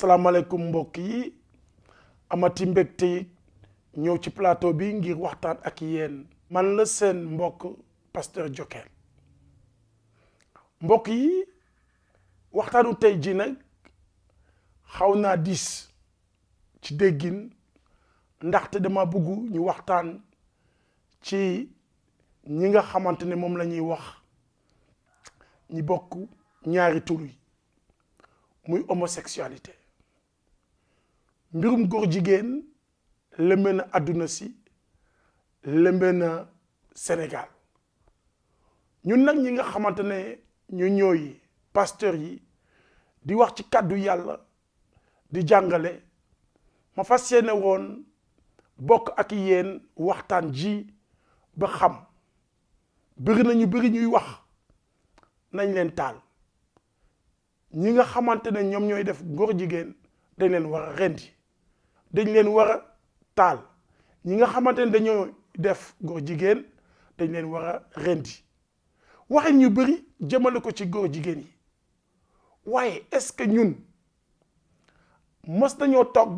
salaamaaleykum mbokk yi amati mbégte ñëw ci plateau bi ngir waxtaan ak yéen man la seen mbokk pasteur Jokel mbokk yi waxtaanu tey ji nag xaw naa diis ci déggin ndaxte dama bëgg ñu waxtaan ci ñi nga xamante ne moom la ñuy wax ñi bokk ñaari tur yi muy homosexualité mbirum góor jigéen lëmbe na àdduna si lëmbe na Sénégal ñun nag ñi nga xamante ne ñu ñooy pasteur yi di wax ci kàddu yàlla di jàngale ma fas yéene woon bokk ak yéen waxtaan ji ba xam bëri na ñu bëri ñuy wax nañ leen taal ñi nga xamante ne ñoom ñooy def góor jigéen dañ leen war a rendi dañ leen war a taal ñi nga xamante ne dañoo def góor jigéen dañ leen war a rendi waxin ñu bëri jëmale ko ci góor jigéen yi waaye est-ce que ñun mës nañoo toog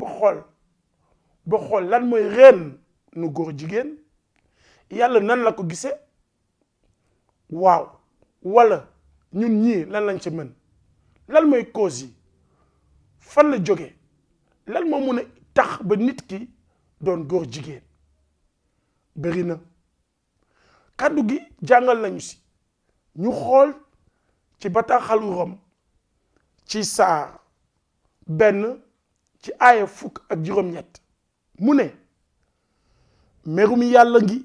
ba xool lan mooy reen nu góor jigéen yàlla nan la ko gisee waaw wala ñun ñii lan lañ ci mën lan mooy cause yi fan la jóge lan moo mun a tax ba nit ki doon góor jigéen bëri na kàddu gi jàngal nañu si ñu xool ci bataaxalu Rom ci saar 1 ci aaya 17 mu ne merum yàlla ngi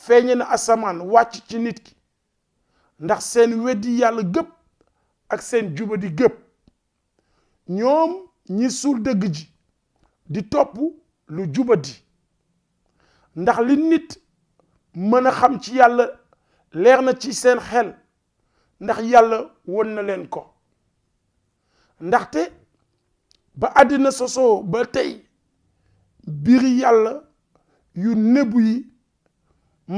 feeñe na asamaan wàcc ci nit ki ndax seen weddi yàlla gëpp ak seen jubadi gëpp ñoom ñi suul dëgg ji di topp lu jubadi ndax li nit mën a xam ci yàlla leer na ci seen xel ndax yàlla won na leen ko ndaxte ba àddina sosoo ba tey biri yàlla yu nëbbu yi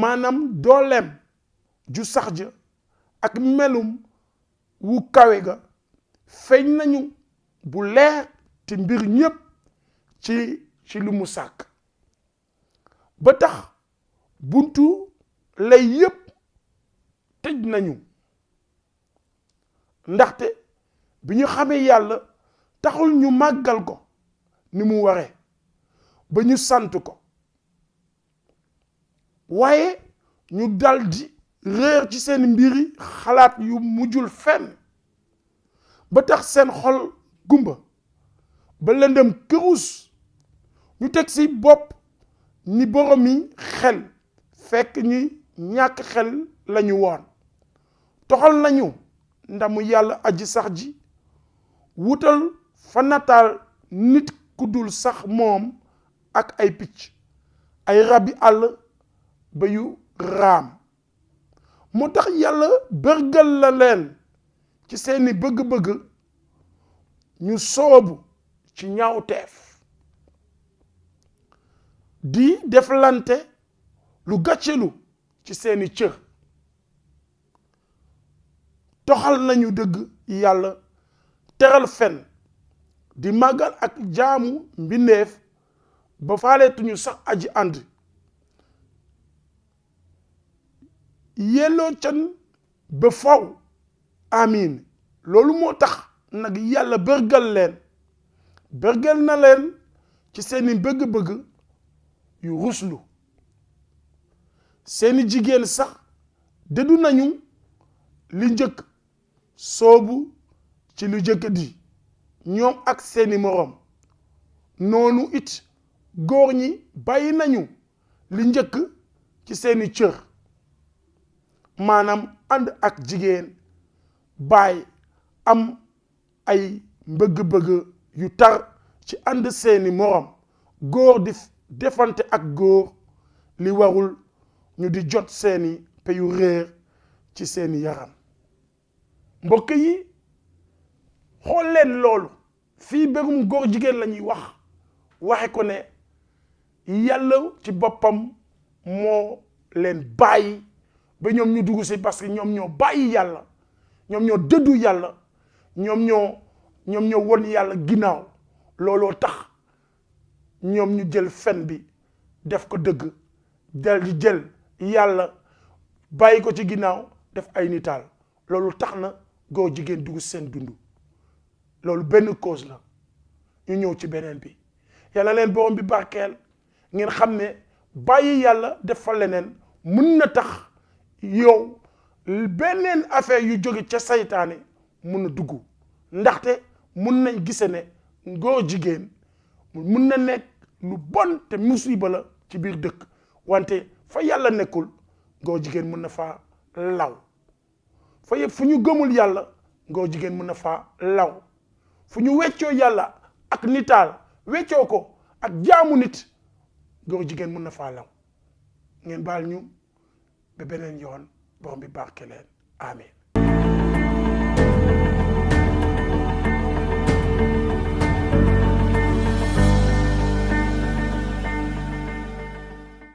maanaam dooleem ju sax ja ak melum wu kawe ga feeñ nañu bu leer te mbir ñépp ci lu mu sàkk ba tax buntu lay yépp tëj nañu ndaxte bi ñu xamee yàlla taxul ñu màggal ko ni mu waree ba ñu sant ko waaye ñu daldi réer ci seen mbiri xalaat yu mujjul fenn ba tax seen xol gumba ba lëndëm kërus ñu teg ci bopp ni boromi xel fekk ñi ñàkk xel lañu woon toxal nañu ndamu yàlla aji sax ji wutal fa nataal nit ku dul sax moom ak ay picc ay rabi àll ba yu raam moo tax yàlla bërgal la leen ci seeni bëgg-bëgg ñu soobu ci ñaawteef di deflante lu gàccelu ci seeni cër toxal nañu dëgg yàlla teral fen di màggal ak jaamu mbindeef ba faaleetuñu sax aji ànd yelloo can ba faw amiin loolu moo tax nag yàlla bërgal na leen ci seeni bëgg-bëgg yu ruslu seeni jigéen sax dëddu nañu li njëkk soobu ci lu jëkk di ñoom ak seeni moroom noonu it góor ñi bàyyi nañu li njëkk ci seeni cër maanaam ànd ak jigéen baay am ay bëgg-bëgg yu tar ci ànd seeni moroom góor di defante ak góor li warul ñu di jot seeni peyu réer ci seeni yaram mbokk yi xool leen loolu fii mbirum góor jigéen la ñuy waxe ko ne yàlla ci boppam moo leen bàyyi ba ñoom ñu dugg si parce que ñoom ñoo bàyyi yàlla ñoom ñoo dëddu yàlla ñoom ñoo won yàlla ginnaaw looloo tax ñoom ñu jël fen bi def ko dëgg dal di jël yàlla bàyyi ko ci ginnaaw def ay nitaal loolu tax na góor jigéen dugg seen dund loolu benn cause la ñu ñëw ci beneen bi yàlla leen borom bi barkeel ngeen xam ne bàyyi yàlla def fa leneen mun na tax yow beneen affaire yu jóge ca saytaane mun na dugg ndaxte mun nañ gise ne góor jigéen mun na nekk lu bon te musiba la ci biir dëkk wante fa yàlla nekkul góor jigéen mun na faa law fa yëpp fu ñu gëmul yàlla góor jigéen mun na faa law fu ñu weccoo yàlla ak nitaal weccoo ko ak jaamu nit góor jigéen mun na faa law ngeen baal ñu ba beneen yoon borom bi barke leen amen